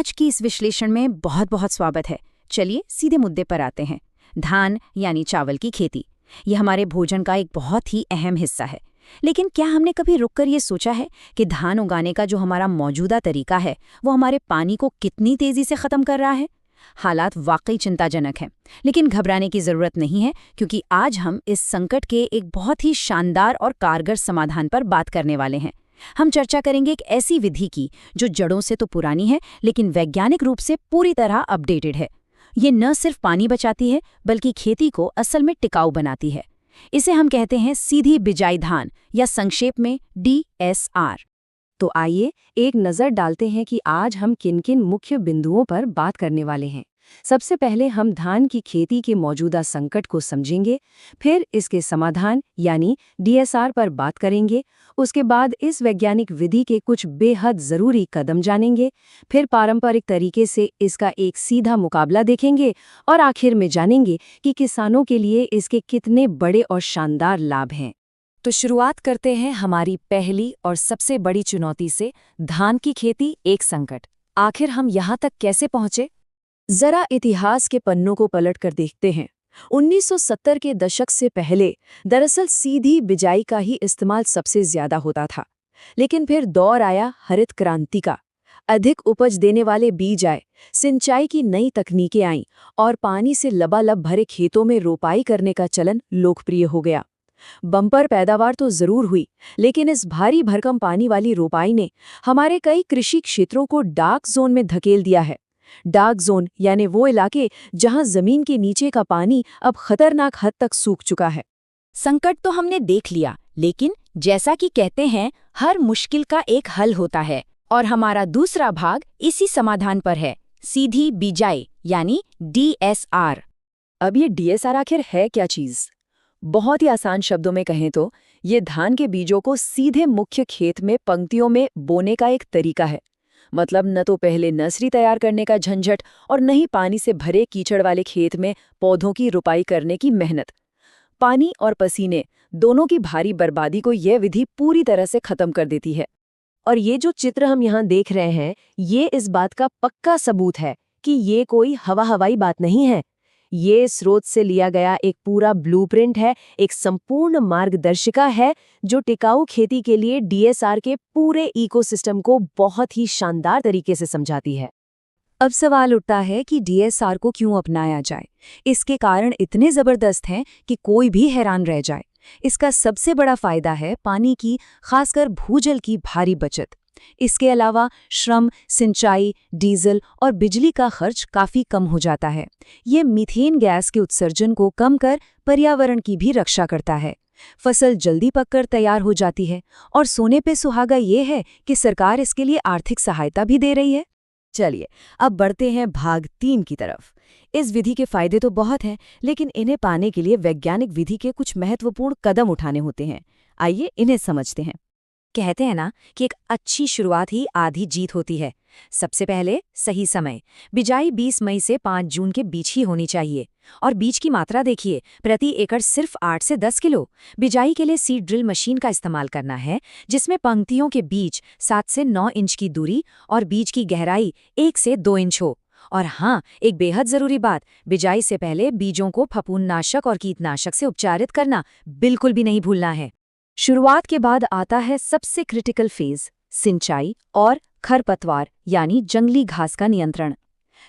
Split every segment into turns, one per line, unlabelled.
आज की इस विश्लेषण में बहुत बहुत स्वागत है। चलिए सीधे मुद्दे पर आते हैं। धान यानी चावल की खेती, यह हमारे भोजन का एक बहुत ही अहम हिस्सा है। लेकिन क्या हमने कभी रुककर ये सोचा है कि धान उगाने का जो हमारा मौजूदा तरीका है वो हमारे पानी को कितनी तेजी से खत्म कर रहा है? हालात वाकई चिंताजनक हैं, लेकिन घबराने की जरूरत नहीं है, क्योंकि आज हम इस संकट के एक बहुत ही शानदार और कारगर समाधान पर बात करने वाले हैं। हम चर्चा करेंगे एक ऐसी विधि की जो जड़ों से तो पुरानी है, लेकिन वैज्ञानिक रूप से पूरी तरह अपडेटेड है। ये न सिर्फ पानी बचाती है, बल्कि खेती को असल में टिकाऊ बनाती है। इसे हम कहते हैं सीधी बिजाई धान, या संक्षेप में DSR।
तो आइए एक नज़र डालते हैं कि आज हम किन-किन मुख्य बिंदुओं पर बात करने वाले हैं। सबसे पहले हम धान की खेती के मौजूदा संकट को समझेंगे, फिर इसके समाधान यानी DSR पर बात करेंगे। उसके बाद इस वैज्ञानिक विधि के कुछ बेहद ज़रूरी कदम जानेंगे, फिर पारंपरिक तरीके से इसका एक सीधा मुकाबला देखेंगे और आखिर में जानेंगे कि किसानों के लिए इसके कितने बड़े और शानदार लाभ हैं। तो शुरुआत करते हैं हमारी पहली और सबसे बड़ी चुनौती से, धान की खेती एक संकट। आखिर हम यहाँ तक कैसे पहुँचे? जरा इतिहास के पन्नों को पलटकर देखते हैं। 1970 के दशक से पहले दरअसल सीधी बिजाई का ही इस्तेमाल सबसे ज्यादा होता था, लेकिन फिर दौर आया हरित क्रांति का। अधिक उपज देने वाले बीज आए, सिंचाई की नई तकनीकें आईं और पानी से लबालब भरे खेतों में रोपाई करने का चलन लोकप्रिय हो गया। बम्पर पैदावार तो जरूर हुई, लेकिन इस भारी भरकम पानी वाली रोपाई ने हमारे कई कृषि क्षेत्रों को डार्क जोन में धकेल दिया है। डार्क जोन यानी वो इलाके जहां जमीन के नीचे का पानी अब खतरनाक हद तक सूख चुका है।
संकट तो हमने देख लिया, लेकिन जैसा कि कहते हैं, हर मुश्किल का एक हल होता है, और हमारा दूसरा भाग इसी समाधान पर है, सीधी बिजाई यानी DSR।
अब ये DSR आखिर है क्या चीज? बहुत ही आसान शब्दों में कहें तो ये धान के बीजों को सीधे मुख्य खेत में पंक्तियों में बोने का एक तरीका है। मतलब न तो पहले नर्सरी तैयार करने का झंझट और न ही पानी से भरे कीचड़ वाले खेत में पौधों की रुपाई करने की मेहनत। पानी और पसीने दोनों की भारी बर्बादी को यह विधि पूरी तरह से खत्म कर देती है। और ये जो चित्र हम यहाँ देख रहे हैं, ये इस बात का पक्का सबूत है कि ये कोई हवाई बात नहीं है। ये स्रोत से लिया गया एक पूरा ब्लूप्रिंट है, एक संपूर्ण मार्गदर्शिका है जो टिकाऊ खेती के लिए DSR के पूरे इकोसिस्टम को बहुत ही शानदार तरीके से समझाती है। अब सवाल उठता है कि DSR को क्यों अपनाया जाए? इसके कारण इतने जबरदस्त हैं कि कोई भी हैरान रह जाए। इसका सबसे बड़ा फायदा है पानी की, खासकर भूजल की भारी बचत। इसके अलावा श्रम, सिंचाई, डीजल और बिजली का खर्च काफी कम हो जाता है। ये मीथेन गैस के उत्सर्जन को कम कर पर्यावरण की भी रक्षा करता है। फसल जल्दी पककर तैयार हो जाती है, और सोने पे सुहागा ये है कि सरकार इसके लिए आर्थिक सहायता भी दे रही है। चलिए अब बढ़ते हैं भाग 3 की तरफ। इस विधि के फायदे तो बहुत हैं, लेकिन इन्हें पाने के लिए वैज्ञानिक विधि के कुछ महत्वपूर्ण कदम उठाने होते हैं। आइए इन्हें समझते हैं। कहते हैं ना कि एक अच्छी शुरुआत ही आधी जीत होती है। सबसे पहले सही समय। बिजाई 20 मई से 5 जून के बीच ही होनी चाहिए। और बीज की मात्रा देखिए, प्रति एकड़ सिर्फ 8 से 10 किलो। बिजाई के लिए सीड ड्रिल मशीन का इस्तेमाल करना है, जिसमें पंक्तियों के बीच 7 से 9 इंच की दूरी और बीज की गहराई 1 से 2 इंच हो। और हाँ, एक बेहद जरूरी बात, बिजाई से पहले बीजों को फफूंदनाशक और कीटनाशक से उपचारित करना बिल्कुल भी नहीं भूलना है। शुरुआत के बाद आता है सबसे क्रिटिकल फेज, सिंचाई और खरपतवार यानी जंगली घास का नियंत्रण।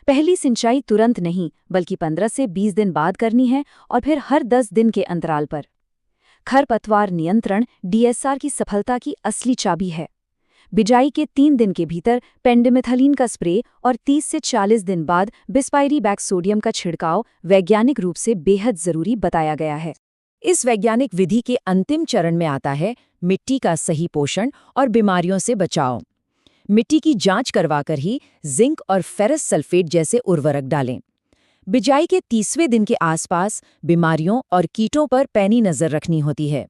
पहली सिंचाई तुरंत नहीं, बल्कि 15 से 20 दिन बाद करनी है, और फिर हर 10 दिन के अंतराल पर। खरपतवार नियंत्रण DSR की सफलता की असली चाबी है। बिजाई के 3 दिन के भीतर पेंडिमेथलिन का स्प्रे और 30 से 40 दिन बाद बिस्पाइरिबैक सोडियम का छिड़काव वैज्ञानिक रूप से बेहद जरूरी बताया गया है। इस वैज्ञानिक विधि के अंतिम चरण में आता है मिट्टी का सही पोषण और बीमारियों से बचाव। मिट्टी की जांच करवाकर ही जिंक और फेरस सल्फेट जैसे उर्वरक डालें। बिजाई के 30वें दिन के आसपास बीमारियों और कीटों पर पैनी नजर रखनी होती है।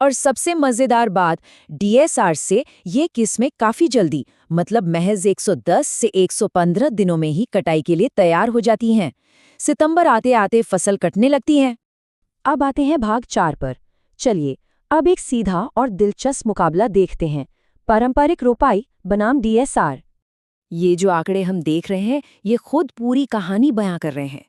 और सबसे मजेदार बात, DSR से ये किस्में काफी जल्दी, मतलब महज 110 से 115 दिनों में ही कटाई के लिए तैयार हो जाती हैं। सितंबर आते आते फसल कटने लगती है। अब आते हैं भाग 4 पर। चलिए अब एक सीधा और दिलचस्प मुकाबला देखते हैं, पारंपरिक रोपाई बनाम DSR। ये जो आंकड़े हम देख रहे हैं, ये खुद पूरी कहानी बयां कर रहे हैं।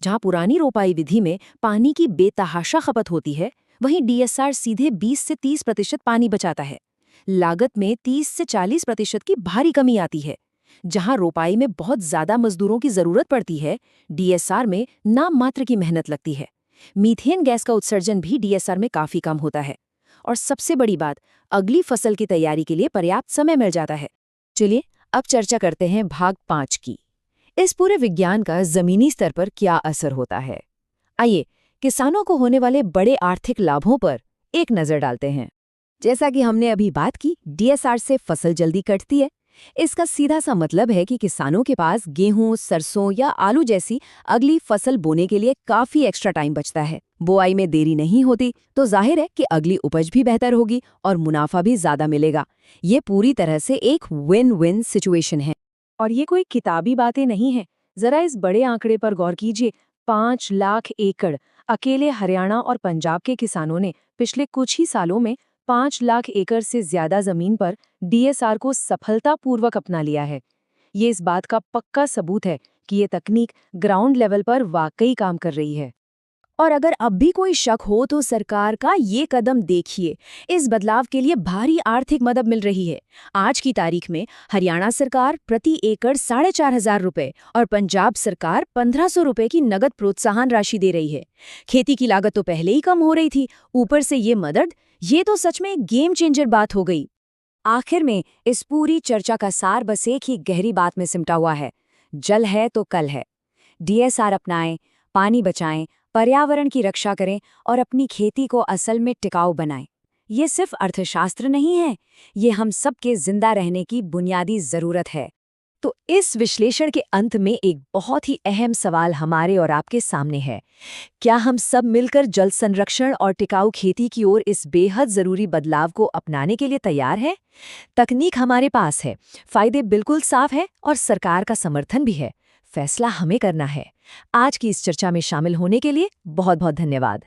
जहां पुरानी रोपाई विधि में पानी की बेतहाशा खपत होती है, वहीं डीएसआर सीधे 20 से 30% पानी बचाता है। लागत में 30 से 40% की भारी कमी आती है। जहां रोपाई में बहुत ज्यादा मजदूरों की जरूरत पड़ती है, डीएसआर में नाम मात्र की मेहनत लगती है। मीथेन गैस का उत्सर्जन भी डीएसआर में काफी कम होता है। और सबसे बड़ी बात, अगली फसल की तैयारी के लिए पर्याप्त समय मिल जाता है। चलिए अब चर्चा करते हैं भाग 5 की। इस पूरे विज्ञान का जमीनी स्तर पर क्या असर होता है? आइए किसानों को होने वाले बड़े आर्थिक लाभों पर एक नजर डालते हैं। जैसा कि हमने अभी बात की, डीएसआर से फसल जल्दी कटती है। इसका सीधा सा मतलब है कि किसानों के पास गेहूं, सरसों या आलू जैसी अगली फसल बोने के लिए काफी एक्स्ट्रा टाइम बचता है। बुआई में देरी नहीं होती तो जाहिर है कि अगली उपज भी बेहतर होगी और मुनाफा भी ज्यादा मिलेगा। ये पूरी तरह से एक विन विन सिचुएशन है। और ये कोई किताबी बातें नहीं है। जरा इस बड़े आंकड़े पर गौर कीजिए। 5 लाख एकड़ अकेले हरियाणा और पंजाब के किसानों ने पिछले कुछ ही सालों में 5 लाख एकड़ से ज्यादा जमीन पर डीएसआर को सफलतापूर्वक अपना लिया है। ये इस बात का पक्का सबूत है कि ये तकनीक ग्राउंड लेवल पर वाकई काम कर रही है। और अगर अब भी कोई शक हो तो सरकार का ये कदम देखिए। इस बदलाव के लिए भारी आर्थिक मदद मिल रही है। आज की तारीख में हरियाणा सरकार प्रति एकड़ 4,500 रुपए और पंजाब सरकार 1,500 रुपए की नगद प्रोत्साहन राशि दे रही है। खेती की लागत तो पहले ही कम हो रही थी, ऊपर से ये मदद, ये तो सच में एक गेम चेंजर बात हो गई। आखिर में इस पूरी चर्चा का सार बस एक ही गहरी बात में सिमटा हुआ है, जल है तो कल है। डीएसआर अपनाएं, पानी बचाएं, पर्यावरण की रक्षा करें और अपनी खेती को असल में टिकाऊ बनाएं। ये सिर्फ अर्थशास्त्र नहीं है, ये हम सब के जिंदा रहने की बुनियादी जरूरत है। तो इस विश्लेषण के अंत में एक बहुत ही अहम सवाल हमारे और आपके सामने है। क्या हम सब मिलकर जल संरक्षण और टिकाऊ खेती की ओर इस बेहद जरूरी बदलाव को अपनाने के लिए तैयार हैं? तकनीक हमारे पास है, फायदे बिल्कुल साफ है और सरकार का समर्थन भी है। फैसला हमें करना है। आज की इस चर्चा में शामिल होने के लिए बहुत बहुत धन्यवाद।